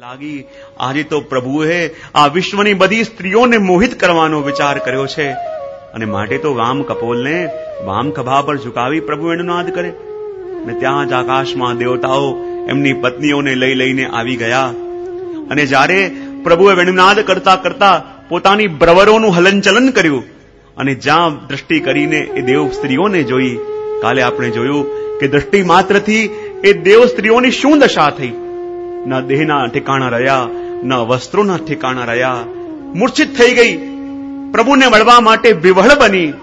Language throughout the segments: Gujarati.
લાગી આજે તો પ્રભુએ આ વિશ્વની બધી સ્ત્રીઓને મોહિત કરવાનો વિચાર કર્યો છે અને માટે તો વામ કપોલને વામ ખભા પર ઝુકાવી પ્રભુ એનો નાદ કરે અને ત્યાં જ આકાશમાં દેવતાઓ એમની પત્નીઓને લઈને આવી ગયા અને જ્યારે પ્રભુએ વેણુનાદ કરતા કરતા પોતાની બ્રવરોનું હલનચલન કર્યું અને જ્યાં દ્રષ્ટિ કરીને એ દેવ સ્ત્રીઓને જોઈ, કાલે આપણે જોયું કે દ્રષ્ટિ માત્રથી એ દેવ સ્ત્રીઓની શું દશા થઈ. ન દેહના ઠેકાણા રહ્યા, ન વસ્ત્રોના ઠેકાણા રહ્યા, મૂર્છિત થઈ ગઈ, પ્રભુને મળવા માટે વિવહળ બની.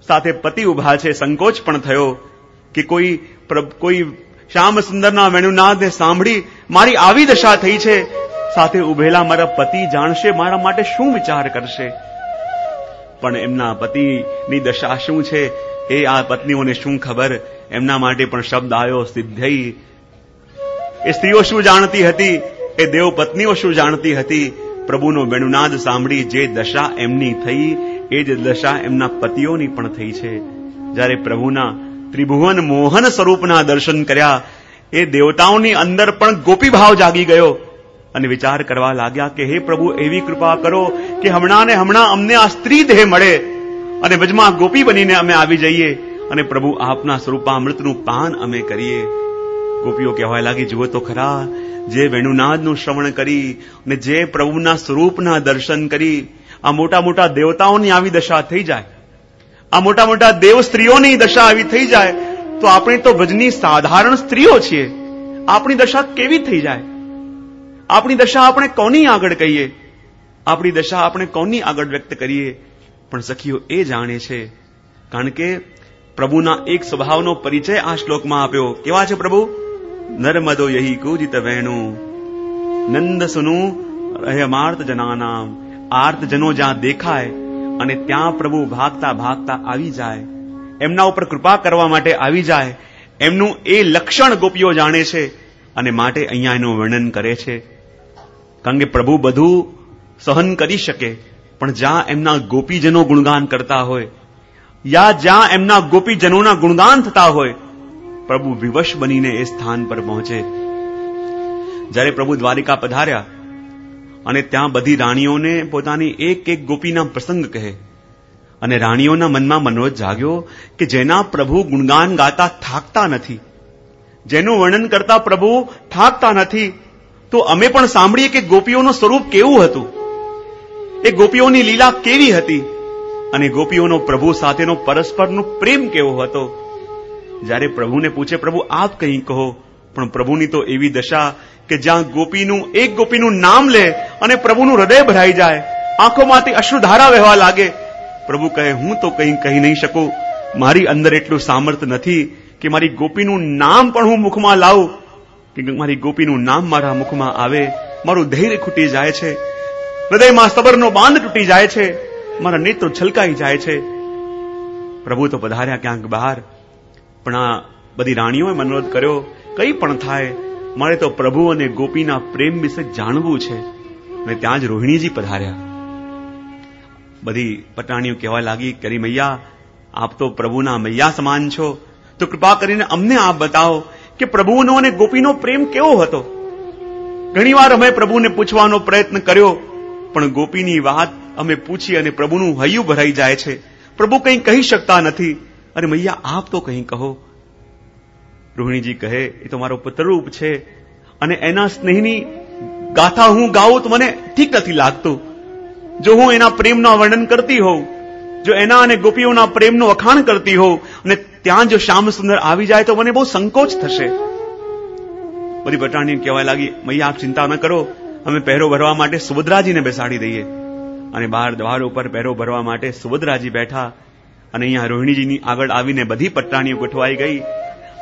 સાથે પતિ ઉભા છે, સંકોચ પણ થયો કે કોઈ શ્યામ સુંદરના વેણુનાદને સાંભળી મારી આવી દશા થઈ છે, સાથે ઉભેલા મારા પતિ જાણશે મારા માટે શું વિચાર કરશે. પણ એમના પતિની દશા શું છે એ આ પત્નીઓને શું ખબર. એમના માટે પણ શબ્દ આવ્યો સિદ્ધઈ. એ સ્ત્રીઓ શું જાણતી હતી, એ દેવ પત્નીઓ શું જાણતી હતી. પ્રભુનો વેણુનાદ સાંભળી જે દશા એમની થઈ એ જ દશા એમના પતિઓની પણ થઈ છે. જ્યારે પ્રભુના ત્રિભુવન મોહન સ્વરૂપના દર્શન કર્યા એ દેવતાઓની અંદર પણ ગોપી ભાવ જાગી ગયો અને વિચાર કરવા લાગ્યા કે હે પ્રભુ એવી કૃપા કરો કે હમણાં ને હમણાં અમને આ સ્ત્રી દેહ મળે અને વજમાં ગોપી બનીને અમે આવી જઈએ અને પ્રભુ આપના સ્વરૂપામૃતનું પાન અમે કરીએ. ગોપીઓ કહેવા લાગી, જુઓ તો ખરા, જે વેણુનાદનું શ્રવણ કરી અને જે પ્રભુના સ્વરૂપના દર્શન કરી આ મોટા મોટા દેવતાઓની આવી દશા થઈ જાય, આ મોટા મોટા દેવ સ્ત્રીઓની દશા આવી થઈ જાય, તો આપણે તો ભજની સાધારણ સ્ત્રીઓ છીએ, આપણી દશા કેવી થઈ જાય? આપણી દશા આપણે કોની આગળ કહીએ? આપણી દશા આપણે કોની આગળ વ્યક્ત કરીએ? પણ સખીઓ એ જાણે છે, કારણ કે પ્રભુના એક સ્વભાવનો પરિચય આ શ્લોકમાં આપ્યો. કેવા છે પ્રભુ? નર્મદો યહી કૂજિત વેણુ નંદ સુનુ રહમાર્ત જનાનામ. આર્ત જનો જ્યાં દેખાય અને ત્યાં પ્રભુ ભાગતા ભાગતા આવી જાય, એમના ઉપર કૃપા કરવા માટે આવી જાય, એમનું એ લક્ષણ ગોપીઓ જાણે છે અને માટે અહીંયા એનું વર્ણન કરે છે. કારણ કે પ્રભુ બધું સહન કરી શકે, પણ જ્યાં એમના ગોપીજનો ગુણગાન કરતા હોય યા જ્યાં એમના ગોપીજનોના ગુણગાન થતા હોય, પ્રભુ વિવશ બનીને એ સ્થાન પર પહોંચે. જ્યારે પ્રભુ દ્વારિકા પધાર્યા અને ત્યાં બધી રાણીઓને પોતાની એક એક ગોપીના પ્રસંગ કહે અને રાણીઓના મનમાં મનોજ જાગ્યો કે જેના પ્રભુ ગુણગાન ગાતા થાકતા નથી, જેનું વર્ણન કરતા પ્રભુ થાકતા નથી, તો અમે પણ સાંભળીએ કે ગોપીઓનું સ્વરૂપ કેવું હતું, એ ગોપીઓની લીલા કેવી હતી અને ગોપીઓનો પ્રભુ સાથેનો પરસ્પરનો પ્રેમ કેવો હતો. જ્યારે પ્રભુને પૂછે, પ્રભુ આપ કંઈ કહો, પણ પ્રભુની તો એવી દશા કે જ્યાં એક ગોપીનું નામ લે અને પ્રભુનું હૃદય ભરાઈ જાય, આંખોમાંથી અશ્રુધારા વહેવા લાગે. પ્રભુ કહે, હું તો કંઈ કહી નહીં શકું, મારી અંદર એટલું સામર્થ્ય નથી કે મારી ગોપીનું નામ પણ હું મુખમાં લાવું, કે મારી ગોપીનું નામ મારા મુખમાં આવે, મારું ધૈર્ય ખૂટી જાય છે, હૃદયમાં સબરનો બાંધ તૂટી જાય છે, મારા નેત્રો છલકાઈ જાય છે. પ્રભુ તો પધાર્યા ક્યાંક બહાર, પણ આ બધી રાણીઓએ મનોરથ કર્યો, કંઈ પણ થાય મારે તો પ્રભુ અને ગોપીના પ્રેમ વિશે જાણવું છે. અને ત્યાં જ રોહિણીજી પધાર્યા. બધી પટાણીઓ કહેવા લાગી, કરી મૈયા આપ તો પ્રભુના મૈયા સમાન છો, તો કૃપા કરીને અમને આપ બતાવો કે પ્રભુનો અને ગોપીનો પ્રેમ કેવો હતો. ઘણીવાર અમે પ્રભુને પૂછવાનો પ્રયત્ન કર્યો, પણ ગોપીની વાત અમે પૂછી અને પ્રભુનું હૈયું ભરાઈ જાય છે, પ્રભુ કંઈ કહી શકતા નથી. અરે મૈયા આપ તો કંઈ કહો. રોહિણીજી કહે, એ તો મારો પુત્રરૂપ છે અને એના સ્નેહની ગાથા હું ગાઉં તો મને ઠીક નથી લાગતું. જો હું એના પ્રેમના વર્ણન કરતી હોઉં, જો એના અને ગોપીઓના પ્રેમનો વખાણ કરતી હોઉં અને ત્યાં જો શ્યામ સુંદર આવી જાય તો મને બહુ સંકોચ થશે. બધી પટાણી કહેવા લાગી, મૈયા આપ ચિંતા ન કરો, અમે પહેરો ભરવા માટે સુભદ્રાજીને બેસાડી દઈએ. અને બહાર દ્વાર ઉપર પહેરો ભરવા માટે સુભદ્રાજી બેઠા અને અહીંયા રોહિણીજીની આગળ આવીને બધી પટ્ટાણીઓ ગોઠવાઈ ગઈ.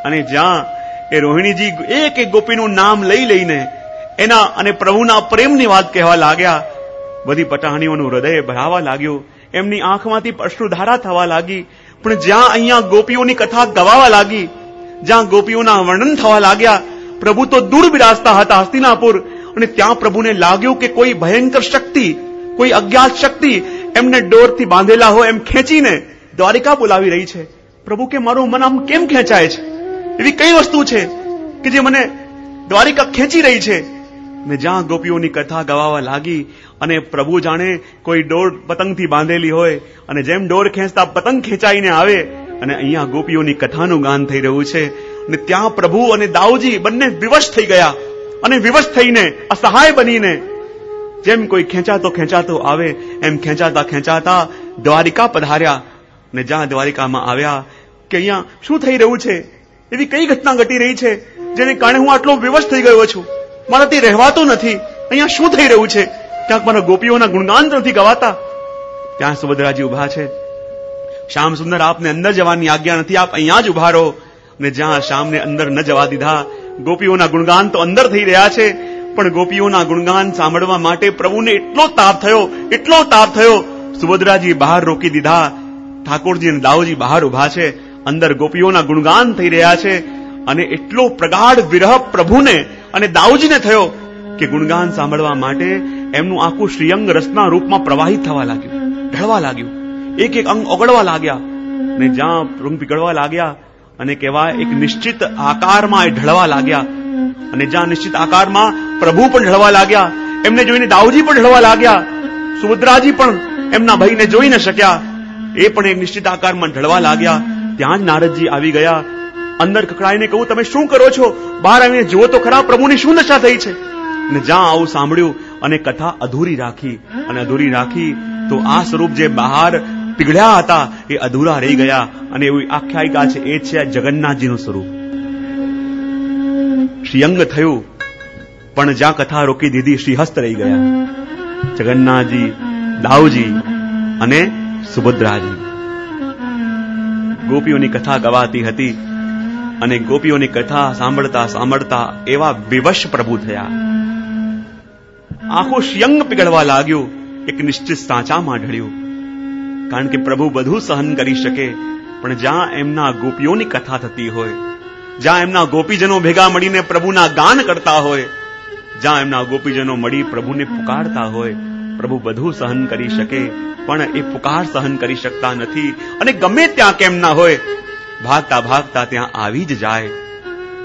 અને જ્યાં એ રોહિણીજી એક એક ગોપીનું નામ લઈને એના અને પ્રભુના પ્રેમની વાત કહેવા લાગ્યા, બધી પટાણીઓનું હૃદય ભરાવા લાગ્યું, એમની આંખમાંથી અશ્રુધારા થવા લાગી. પણ જ્યાં અહીંયા ગોપીઓની કથા ગવાવા લાગી, જ્યાં ગોપીઓના વર્ણન થવા લાગ્યા, પ્રભુ તો દૂર બિરાજતા હતા હસ્તિનાપુર, અને ત્યાં પ્રભુને લાગ્યું કે કોઈ ભયંકર શક્તિ, કોઈ અજ્ઞાત શક્તિ એમને ડોરથી બાંધેલા હોય એમ ખેંચીને દ્વારિકા બોલાવી રહી છે. પ્રભુ કે મારું મન આમ કેમ ખેંચાય છે? એવી કઈ વસ્તુ છે કે જે મને દ્વારિકા ખેંચી રહી છે? ને જ્યાં ગોપીઓની કથા ગવાવા લાગી અને પ્રભુ જાણે કોઈ દોર પતંગથી બાંધેલી હોય અને જેમ દોર ખેંચતા પતંગ ખેંચાઈને આવે અને અહીંયા ગોપીઓની કથાનું ગાન થઈ રહ્યું છે ને ત્યાં પ્રભુ અને દાઉજી બંને વિવશ થઈ ગયા અને વિવશ થઈને અસહાય બનીને જેમ કોઈ ખેંચાતો આવે એમ ખેંચાતા દ્વારિકા પધાર્યા ને જ્યાં દ્વારિકામાં આવ્યા કે અહીંયા શું થઈ રહ્યું છે, એવી કઈ ઘટના ઘટી રહી છે જેને કારણે હું આટલો વિવશ થઈ ગયો છું, મારાથી રહેવાતું નથી, અહીંયા શું થઈ રહ્યું છે, ક્યાંક મારા ગોપીઓના ગુણગાન નથી ગવાતા. ત્યાં સુભદ્રાજી ઉભા છે. શ્યામ સુંદર આપને અંદર જવાની આજ્ઞા નથી, આપ અહીંયા જ ઉભા રહો. ને જ્યાં શ્યામને અંદર ન જવા દીધા, ગોપીઓના ગુણગાન તો અંદર થઈ રહ્યા છે, પણ ગોપીઓના ગુણગાન સાંભળવા માટે પ્રભુને એટલો તાપ થયો, સુભદ્રાજી બહાર રોકી દીધા. ઠાકોરજી અને દાઉજી બહાર ઉભા છે, અંદર ગોપીઓના ગુણગાન થઈ રહ્યા છે અને એટલો પ્રગાઢ વિરહ પ્રભુને અને દાઉજીને થયો કે ગુણગાન સાંભળવા માટે એમનું આખું શ્રીઅંગ રસના રૂપમાં પ્રવાહિત થવા લાગ્યું, ઢળવા લાગ્યું, એક એક અંગ ઓગળવા લાગ્યા ને જ્યાં અંગ પીગળવા લાગ્યા અને કહેવાય એક નિશ્ચિત આકારમાં એ ઢળવા લાગ્યા અને જ્યાં નિશ્ચિત આકારમાં પ્રભુ પણ ઢળવા લાગ્યા, એમને જોઈને દાઉજી પણ ઢળવા લાગ્યા, સુભદ્રાજી પણ એમના ભાઈને જોઈ ન શક્યા, એ પણ એક નિશ્ચિત આકારમાં ઢળવા લાગ્યા. ત્યાં જ નારદજી આવી ગયા. અંદર કકડાઈને કહું, તમે શું કરો છો? બહાર આવીને જુઓ તો ખરા પ્રભુની શું દશા થઈ છે. ને જ્યાં આવું સાંભળ્યું અને કથા અધૂરી રાખી તો આ સ્વરૂપ જે બહાર પીગળ્યા હતા એ અધૂરા રહી ગયા અને એવી આખ્યાયિકા છે, એ છે જગન્નાથજીનું સ્વરૂપ. શ્રીઅંગ થયું પણ જ્યાં કથા રોકી દીધી શ્રીહસ્ત રહી ગયા. જગન્નાથજી, દાઉજી અને સુભદ્રાજી. ગોપીઓની કથા ગવાતી હતી અને ગોપીઓની કથા સાંભળતા એવા વિવશ પ્રભુ થયા. આખું શ્રીઅંગ પીગળવા લાગ્યું, એક નિશ્ચિત સાચામાં ઢળ્યું. કારણ કે પ્રભુ બધું સહન કરી શકે, પણ જ્યાં એમના ગોપીઓની કથા થતી હોય, જ્યાં એમના ગોપીજનો ભેગા મળીને પ્રભુના ગાન કરતા હોય, જ્યાં એમના ગોપીજનો મળી પ્રભુને પુકારતા હોય, પ્રભુ બધું સહન કરી શકે પણ એ પુકાર સહન કરી શકતા નથી. અને ગમે ત્યાં કેમ ના હોય, ભાગતા ત્યાં આવી જ જાય.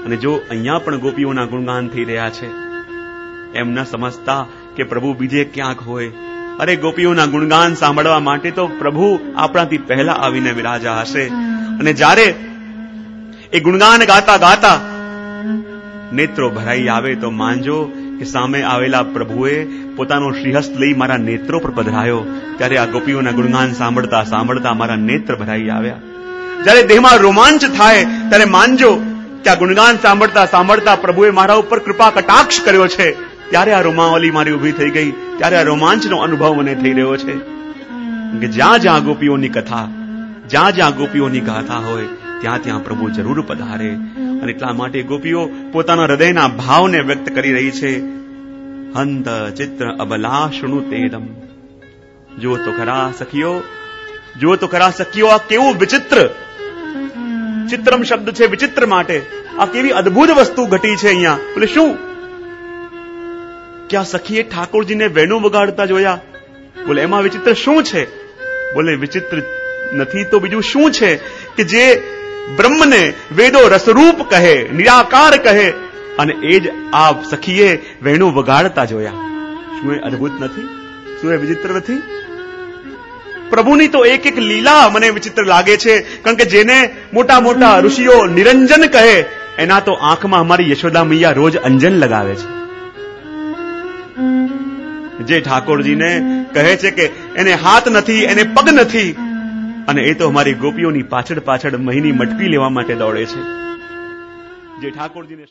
અને જો અહીંયા પણ ગોપીઓના ગુણગાન થઈ રહ્યા છે એમ ન સમજતા કે પ્રભુ બીજે ક્યાંક હોય. અરે ગોપીઓના ગુણગાન સાંભળવા માટે તો પ્રભુ આપણાથી પહેલા આવીને વિરાજા હશે. અને જ્યારે એ ગુણગાન ગાતા નેત્રો ભરાઈ આવે તો માનજો કે સામે આવેલા પ્રભુએ પોતાનો શ્રીહસ્ત લઈ મારા નેત્રો પર પધરાયો. ત્યારે આ ગોપીઓના ગુણગાન સાંભળતા મારા નેત્ર ભરાઈ આવ્યા. જ્યારે દેહમાં રોમાંચ થાય ત્યારે માનજો કે આ ગુણગાન સાંભળતા પ્રભુએ મારા ઉપર કૃપા કટાક્ષ કર્યો છે. ત્યારે આ રોમાવલી મારી ઉભી થઈ ગઈ, ત્યારે આ રોમાંચનો અનુભવ મને થઈ રહ્યો છે કે જ્યાં ગોપીઓની કથા, જ્યાં ગોપીઓની ગાથા હોય ત્યાં પ્રભુ જરૂર પધારે. અને એટલા માટે ગોપીઓ પોતાના હૃદયના ભાવને વ્યક્ત કરી રહી છે. હંત ચિત્ર અબલા શૃણુ તેદમ. જુઓ તો ખરા સખીઓ, આ કેવું વિચિત્ર, ચિત્રમ શબ્દ છે વિચિત્ર માટે. આ કેવી અદભુત વસ્તુ ઘટી છે અહીંયા. બોલે શું? કે આ સખીએ ઠાકોરજીને વેણુ વગાડતા જોયા. બોલે એમાં વિચિત્ર શું છે? બોલે વિચિત્ર નથી તો બીજું શું છે કે જે બ્રહ્મને વેદો રસરૂપ કહે, નિરાકાર કહે, અને એ જ આ સખીએ વેણુ વગાડતા જોયા. શું એ અદભુત નથી? શું એ વિચિત્ર નથી? પ્રભુની તો એક એક લીલા મને વિચિત્ર લાગે છે. કારણ કે જેને મોટા ઋષિઓ નિરંજન કહે, એના તો આંખમાં અમારી યશોદા મૈયા રોજ અંજન લગાવે છે. જે ઠાકોરજીને કહે છે કે એને હાથ નથી, એને પગ નથી, અને એ તો અમારી ગોપીઓની પાછળ મહીની મટકી લેવા માટે દોડે છે. જે ઠાકોરજીને